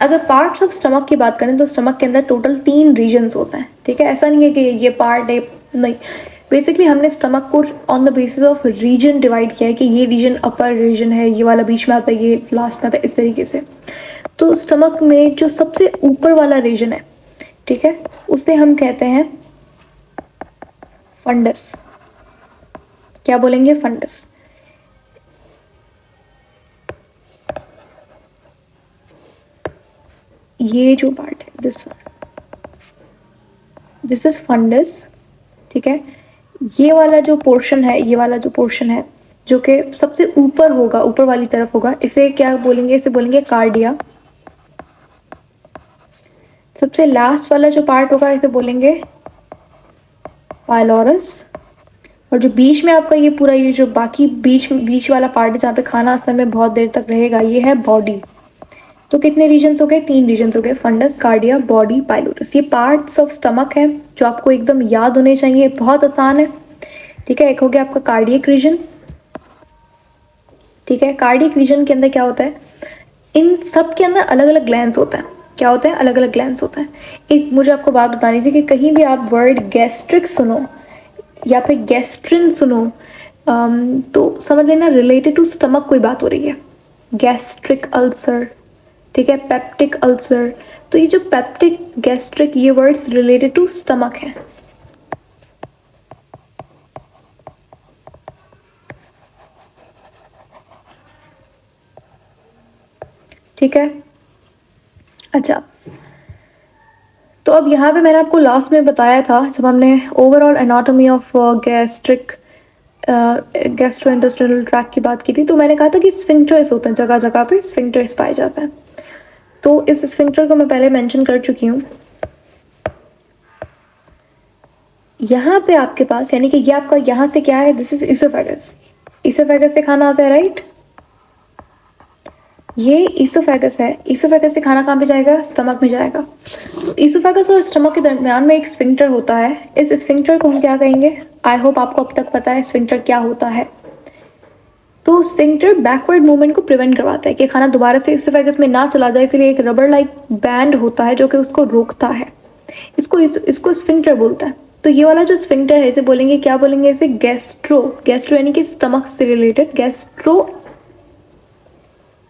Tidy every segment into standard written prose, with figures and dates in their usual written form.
अगर parts of stomach की बात करें तो स्टमक के अंदर टोटल 3 रीजन्स होते हैं, ठीक है। ऐसा नहीं है कि ये पार्ट है, नहीं। बेसिकली हमने स्टमक को on the basis of region divide किया है कि ये रीजन अपर रीजन है, ये वाला बीच में आता है, ये लास्ट में आता है, इस तरीके से। तो स्टमक में जो सबसे ऊपर वाला रीजन है, ठीक है, उसे हम कहते हैं फंडस। क्या बोलेंगे? फंडस। ये जो पार्ट है, दिस इज फंडस, ठीक है। ये वाला जो पोर्शन है, ये वाला जो पोर्शन है जो कि सबसे ऊपर होगा, ऊपर वाली तरफ होगा, इसे क्या बोलेंगे? इसे बोलेंगे कार्डिया। सबसे लास्ट वाला जो पार्ट होगा इसे बोलेंगे पाइलोरस। और जो बीच में आपका ये पूरा, ये जो बाकी बीच वाला पार्ट है जहाँ पे खाना असल में बहुत देर तक रहेगा, ये है बॉडी। तो कितने रीजन्स हो गए? 3 रीजन्स हो गए, फंडस, कार्डिया, बॉडी, पाइलोरस। ये पार्ट्स ऑफ स्टमक है जो आपको एकदम याद होने चाहिए, बहुत आसान है, ठीक है। एक हो गया आपका कार्डियक रीजन, ठीक है। कार्डियक रीजन के अंदर क्या होता है? इन सब के अंदर अलग अलग ग्लैंड्स होता है। क्या होता है? अलग अलग ग्लैंड्स होता है। एक मुझे आपको बात बतानी थी कि कहीं भी आप वर्ड गैस्ट्रिक सुनो या फिर गैस्ट्रिन सुनो, तो समझ लेना रिलेटेड टू स्टमक कोई बात हो रही है। गैस्ट्रिक अल्सर, ठीक है, पेप्टिक अल्सर। तो ये जो पेप्टिक, गैस्ट्रिक, ये वर्ड्स रिलेटेड टू स्टमक है, ठीक है। अच्छा, तो अब यहाँ पे मैंने आपको लास्ट में बताया था जब हमने overall anatomy of gastric gastrointestinal tract की बात की थी, तो मैंने कहा था कि स्फिंक्टर्स होते हैं, जगह जगह पे स्फिंक्टर्स पाए जाते हैं। तो इस स्फिंक्टर को मैं पहले मेंशन कर चुकी हूँ। यहाँ पे आपके पास, यानी कि ये आपका यहाँ से क्या है? This is oesophagus. इसोफेगस से खाना आता है, राइट। ये इसोफेगस है। इसोफेगस से खाना कहाँ पे जाएगा? स्टमक में जाएगा। इसोफेगस और स्टमक के दरमियान में एक स्फिंक्टर होता है। इस स्फिंक्टर को हम क्या कहेंगे? आई होप आपको अब तक पता है स्फिंक्टर क्या होता है। तो स्फिंक्टर बैकवर्ड मूवमेंट को प्रिवेंट करवाता है कि खाना दोबारा से इसोफेगस में ना चला जाए, इसलिए एक रबर लाइक बैंड होता है जो कि उसको रोकता है। इसको स्फिंक्टर बोलता है। तो ये वाला जो स्फिंक्टर है, इसे बोलेंगे, क्या बोलेंगे? इसे गैस्ट्रो। गैस्ट्रो यानी कि स्टमक से related, gastro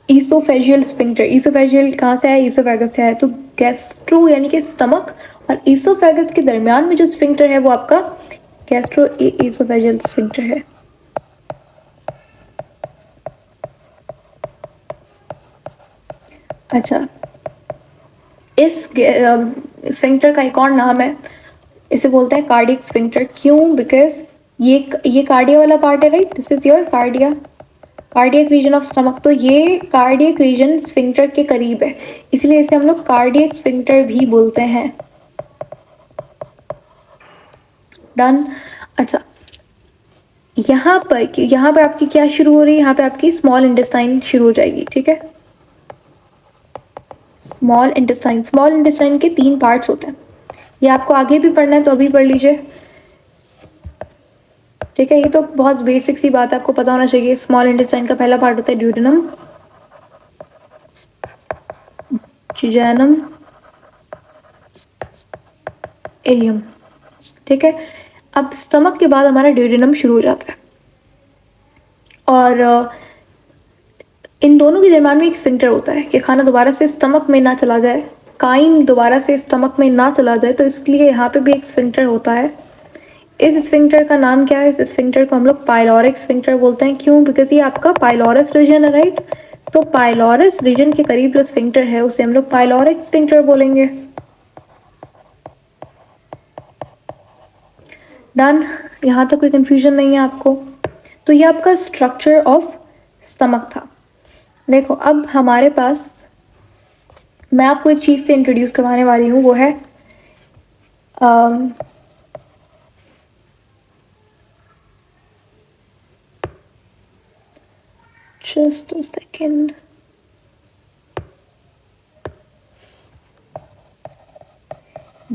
oesophageal sphincter. Oesophageal कहाँ से आया? ईसोफेगस से आया। तो गैस्ट्रो यानी कि स्टमक और ईसोफेगस के दरमियान में जो स्फिंक्टर है वो आपका गैस्ट्रो ईसोफेजियल स्फिंक्टर है। अच्छा, इस स्फिंक्टर का एक और नाम है, इसे बोलते हैं कार्डियक स्फिंक्टर। क्यों? बिकॉज ये कार्डिया वाला पार्ट है, right. This is your cardia, cardiac region of stomach. तो ये कार्डियक रीजन स्फिंक्टर के करीब है, इसलिए इसे हम लोग कार्डियक स्फिंक्टर भी बोलते हैं। डन। अच्छा, यहाँ पर आपकी क्या शुरू हो रही है? यहाँ पे आपकी स्मॉल इंटेस्टाइन शुरू हो जाएगी, ठीक है। स्मॉल इंटेस्टाइन के 3 पार्ट्स होते हैं। ये आपको आगे भी पढ़ना है तो अभी पढ़ लीजिए, ठीक है। ये तो बहुत बेसिक सी बात है, आपको पता होना चाहिए। स्मॉल इंटेस्टाइन का पहला पार्ट होता है ड्यूडेनम, जिजैनम, इलियम, ठीक है। अब स्टमक के बाद हमारा ड्यूडेनम शुरू हो जाता है, और इन दोनों के दरम्यान में एक स्फिंक्टर होता है कि खाना दोबारा से स्टमक में ना चला जाए, काइन दोबारा से स्टमक में ना चला जाए, तो इसलिए यहाँ पे भी एक स्फिंक्टर होता है। इस स्फिंक्टर का नाम क्या है? इस स्फिंक्टर को हम लोग पाइलोरिक स्फिंक्टर बोलते हैं। क्यों? बिकॉज ये आपका पाइलोरस रीजन है, राइट। तो पाइलोरस रीजन के करीब जो स्फिंक्टर है उसे हम लोग पाइलोरिक स्फिंक्टर बोलेंगे। डन। यहाँ तक कोई कंफ्यूजन नहीं है आपको? तो ये आपका स्ट्रक्चर ऑफ स्टमक था। देखो, अब हमारे पास, मैं आपको एक चीज़ से इंट्रोड्यूस करवाने वाली हूँ, वो है just a second,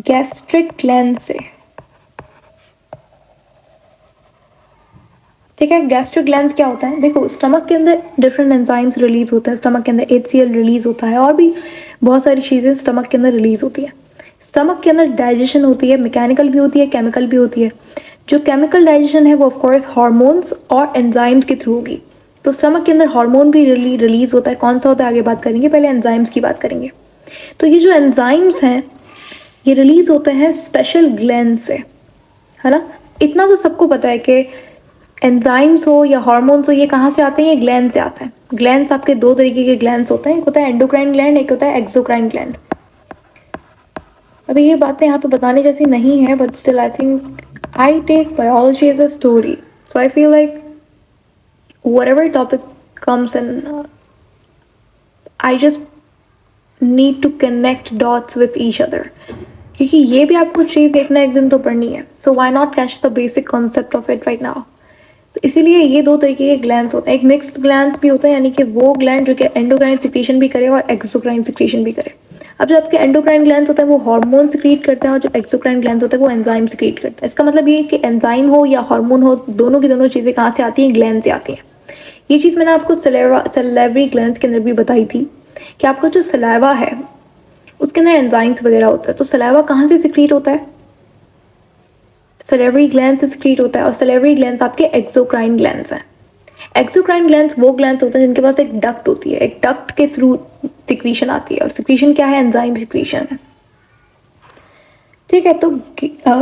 gastric gland से, ठीक ठीक है। गैस्ट्रिक ग्लैंड्स क्या होता है, देखो स्टमक के अंदर डिफरेंट एंजाइम्स रिलीज होता है, स्टमक के अंदर HCl रिलीज होता है और भी बहुत सारी चीज़ें स्टमक के अंदर रिलीज होती है। स्टमक के अंदर डाइजेशन होती है, मैकेनिकल भी होती है, केमिकल भी होती है। जो केमिकल डाइजेशन है वो ऑफकोर्स हार्मोन्स और एंजाइम्स के थ्रू होगी। तो स्टमक के अंदर हार्मोन भी रिलीज होता है, कौन सा होता है आगे बात करेंगे, पहले एंजाइम्स की बात करेंगे। तो ये जो एंजाइम्स हैं ये रिलीज होते हैं स्पेशल ग्लैंड से, है ना। इतना तो सबको पता है कि एंजाइम्स हो या हार्मोन्स हो ये कहाँ से आते हैं, ये ग्लैंड से आते हैं। ग्लैंड्स आपके दो तरीके के ग्लैंड्स होते हैं, एक होता है एंडोक्राइन ग्लैंड, एक होता है एक्सोक्राइन ग्लैंड। अभी ये बातें यहाँ पे बताने जैसी नहीं है, but still I think I take biology as a story, so I feel like whatever topic comes in, I just need to connect dots with each other, क्योंकि ये भी आपको चीज़ एक ना एक दिन तो पढ़नी है। So why not catch the basic concept of it right now. तो इसीलिए ये दो तरीके के ग्लैंड्स होते हैं, एक मिक्स्ड ग्लैंड्स भी होता है, यानी कि वो ग्लैंड जो कि एंडोक्राइन सिक्रीशन भी करे और एक्सोक्राइन सिक्रीशन भी करे। अब जो आपके एंडोक्राइन ग्लैंड्स होता है वो हार्मोन सिक्रीट करते हैं और जो एक्सोक्राइन ग्लैंड्स होते हैं वो एंजाइम सिक्रीट करते हैं। इसका मतलब ये है कि एंजाइम हो या हार्मोन हो, दोनों की दोनों चीज़ें कहाँ से आती हैं, ग्लैंड से आती हैं। ये चीज़ मैंने आपको सलेवरी ग्लैंड्स के अंदर भी बताई थी कि आपका जो सलाइवा है उसके अंदर एंजाइम्स वगैरह होता है। तो सलाइवा कहाँ से सिक्रीट होता है, सलेवरी ग्लैंड से सिक्रीट होता है, और सलेवरी ग्लैंड्स आपके एक्सोक्राइन ग्लैंड्स हैं। एक्सोक्राइन ग्लैंड्स वो ग्लैंड्स होते हैं जिनके पास एक डक्ट होती है, एक डक्ट के थ्रू सिक्रीशन आती है, और सिक्रीशन क्या है, एंजाइम सिक्रीशन है। ठीक है। तो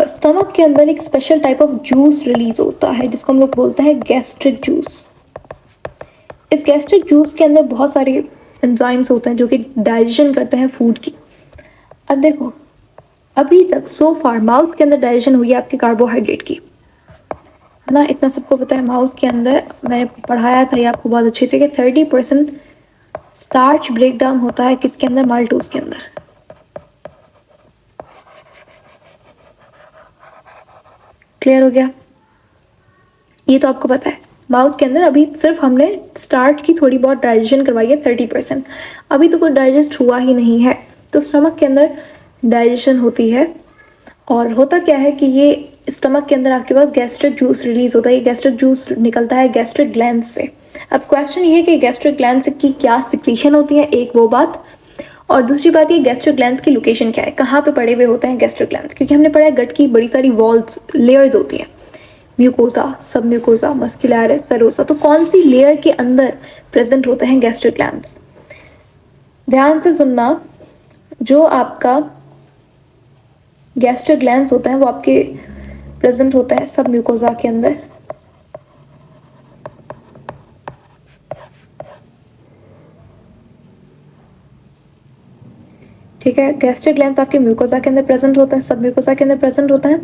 स्टमक के अंदर एक special type of juice release होता है जिसको हम लोग बोलते हैं गैस्ट्रिक जूस। इस गैस्ट्रिक जूस के अंदर बहुत सारे एंजाइम्स होते हैं जो कि डाइजेशन करते हैं फूड की। अब देखो अभी तक सो फार माउथ के अंदर डाइजेशन हुई है आपके कार्बोहाइड्रेट की, है ना, इतना सबको पता है। माउथ के अंदर मैंने पढ़ाया था ये आपको बहुत अच्छे से कि 30% स्टार्च ब्रेक डाउन होता है किसके अंदर, माल्टोज के अंदर। क्लियर हो गया, ये तो आपको पता है। माउथ के अंदर अभी सिर्फ हमने स्टार्च की थोड़ी बहुत डाइजेशन करवाई है 30%, अभी तो कोई डाइजेस्ट हुआ ही नहीं है। तो स्टमक के अंदर डाइजेशन होती है, और होता क्या है कि ये स्टमक के अंदर आपके पास गैस्ट्रिक जूस रिलीज होता है। ये गैस्ट्रिक जूस निकलता है गैस्ट्रिक ग्लैंड से। अब क्वेश्चन ये है कि गैस्ट्रिक ग्लैंड से की क्या सिक्रीशन होती है, एक वो बात, और दूसरी बात ये गैस्ट्रिक ग्लैंड्स की लोकेशन क्या है, कहाँ पे पड़े हुए होते हैं गैस्ट्रिक ग्लैंड्स। क्योंकि हमने पढ़ा है गट की बड़ी सारी वॉल्स, लेयर्स होती हैं, म्यूकोसा, सब म्यूकोसा, मस्कुलैरिस, सेरोसा। तो कौन सी लेयर के अंदर प्रेजेंट होते हैं गैस्ट्रिक ग्लैंड्स, ध्यान से सुनना। जो आपका गैस्ट्रिक ग्लैंड्स होते हैं वो आपके प्रेजेंट होता है सब म्यूकोसा के अंदर। ठीक है, गैस्ट्रिक ग्लैंड्स आपके म्यूकोसा के अंदर प्रेजेंट होता है, सब म्यूकोसा के अंदर प्रेजेंट होता है।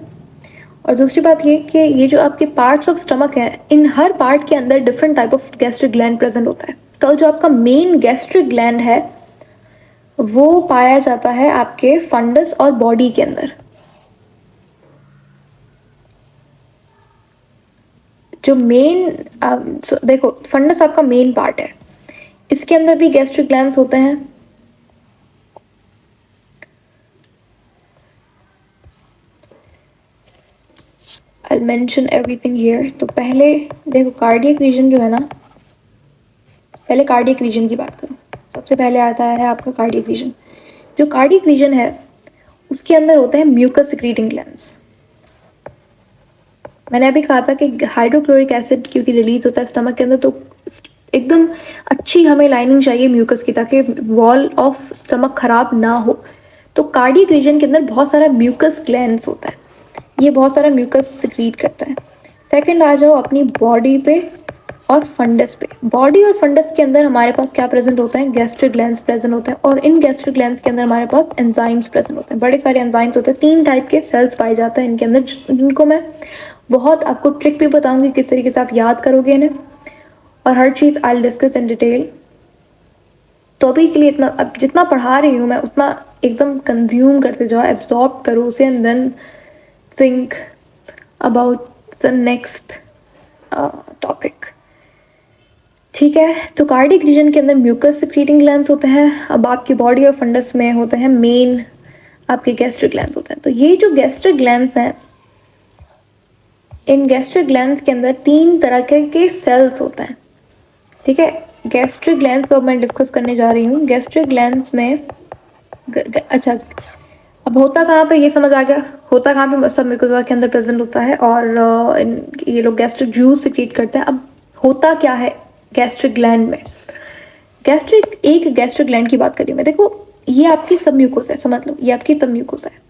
और दूसरी बात ये कि ये जो आपके पार्ट्स ऑफ स्टमक है, इन हर पार्ट के अंदर different type of gastric gland present होता है। तो जो आपका मेन गैस्ट्रिक ग्लैंड है वो पाया जाता है आपके फंडस और बॉडी के अंदर। जो मेन देखो फंडस आपका मेन पार्ट है, इसके अंदर भी गैस्ट्रिक ग्लैंड्स होते हैं। I mention everything here. तो पहले देखो कार्डियक रीजन जो है ना, पहले कार्डियक रीजन की बात करूँ, सबसे पहले आता है आपका कार्डियक रीजन। जो कार्डियक रीजन है उसके अंदर होते हैं म्यूकस सिक्रीटिंग ग्लैंड्स। मैंने अभी कहा था कि हाइड्रोक्लोरिक एसिड क्योंकि रिलीज होता है स्टमक के अंदर, तो एकदम अच्छी हमें लाइनिंग चाहिए म्यूकस की ताकि वॉल ऑफ स्टमक खराब ना हो। तो कार्डियक रीजन के अंदर बहुत सारा म्यूकस ग्लैंड्स होता है, ये बहुत सारा म्यूकस सिक्रीट करता है। सेकंड आ जाओ अपनी बॉडी पे और फंडस पे। बॉडी और फंडस के अंदर हमारे पास क्या प्रेजेंट होता है, गैस्ट्रिक ग्लैंड्स प्रेजेंट होते हैं, और इन गैस्ट्रिक ग्लैंड्स के अंदर हमारे पास एंजाइम्स प्रेजेंट होते हैं। बड़े सारे एंजाइम्स होते हैं, 3 टाइप के सेल्स पाए जाते हैं इनके अंदर, जिनको मैं बहुत आपको ट्रिक भी बताऊंगी किस तरीके से आप याद करोगे इन्हें, और हर चीज़ I will discuss in detail. तो अभी के लिए इतना, अब जितना पढ़ा रही हूँ मैं उतना एकदम कंज्यूम करते जाओ, एब्जॉर्ब करो उसे, and then think about the next topic. ठीक है, तो कार्डियक रीजन के अंदर म्यूकस सिक्रीटिंग ग्लैंड्स होते हैं। अब आपकी बॉडी और फंडस में होते हैं मेन आपके गैस्ट्रिक ग्लैंड्स होते हैं। तो ये जो गैस्ट्रिक ग्लैंड्स हैं इन गैस्ट्रिक ग्लैंड्स के अंदर 3 तरह के सेल्स होते हैं, ठीक है। गैस्ट्रिक ग्लैंड्स को अब मैं डिस्कस करने जा रही हूँ। गैस्ट्रिक ग्लैंड्स में अच्छा, अब होता कहाँ पे ये समझ आ गया, होता कहाँ पे, सब म्यूकोसा के अंदर प्रेजेंट होता है और ये लोग गैस्ट्रिक जूस सिक्रीट करते हैं। अब होता क्या है गैस्ट्रिक ग्लैंड में, एक गैस्ट्रिक ग्लैंड की बात करी मैं, देखो ये आपकी सब म्यूकोसा है, समझ लो ये आपकी सब म्यूकोसा है।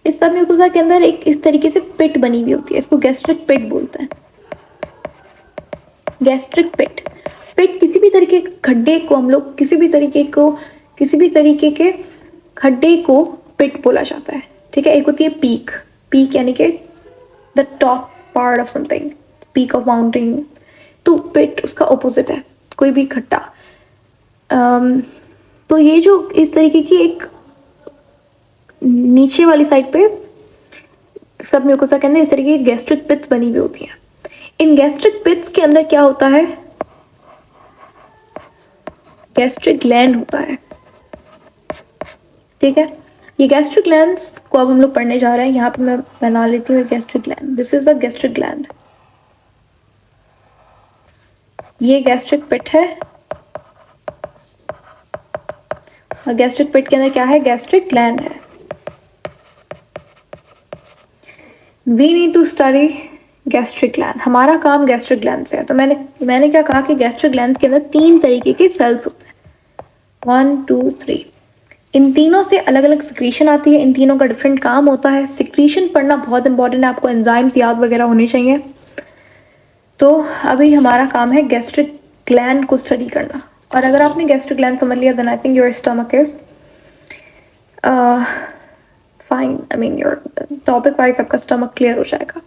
इस सब म्यूकोसा के अंदर एक इस तरीके से पिट बनी हुई होती है, इसको गैस्ट्रिक पिट बोलते हैं। गैस्ट्रिक पिट, पिट किसी भी तरीके के खड्डे को हम लोग किसी भी तरीके के खड्डे को पिट बोला जाता है, ठीक है। एक होती है पीक, पीक यानी कि the top part of something, peak of mountain, तो पिट उसका ऑपोजिट है, कोई भी खड्डा। तो ये जो इस तरीके की एक नीचे वाली साइड पे सब म्यूकोसा के अंदर इस तरीके की गैस्ट्रिक पिट्स बनी हुई होती है। इन गैस्ट्रिक पिट्स के अंदर क्या होता है, गैस्ट्रिक ग्लैंड होता है, ठीक है। ये गैस्ट्रिक ग्लैंड्स को अब हम लोग पढ़ने जा रहे हैं। यहाँ पे मैं बना लेती हूँ gastric gland, this is a gastric gland, ये गैस्ट्रिक पिट है। और गैस्ट्रिक पिट के अंदर क्या है, गैस्ट्रिक ग्लैंड है। We need to study gastric gland, हमारा काम गैस्ट्रिक ग्लैंड से है। तो मैंने क्या कहा कि गैस्ट्रिक ग्लैंड के अंदर 3 तरीके के सेल्स होते हैं, 1 2 3। इन तीनों से अलग अलग सिक्रीशन आती है, इन तीनों का डिफरेंट काम होता है। सिक्रीशन पढ़ना बहुत इंपॉर्टेंट है, आपको एंजाइम्स याद वगैरह होने चाहिए। तो अभी हमारा काम है गैस्ट्रिक ग्लैंड को स्टडी करना। और अगर आपने गैस्ट्रिक ग्लैंड समझ लिया then I think your stomach is fine, I mean your topic wise आपका स्टमक क्लियर हो जाएगा।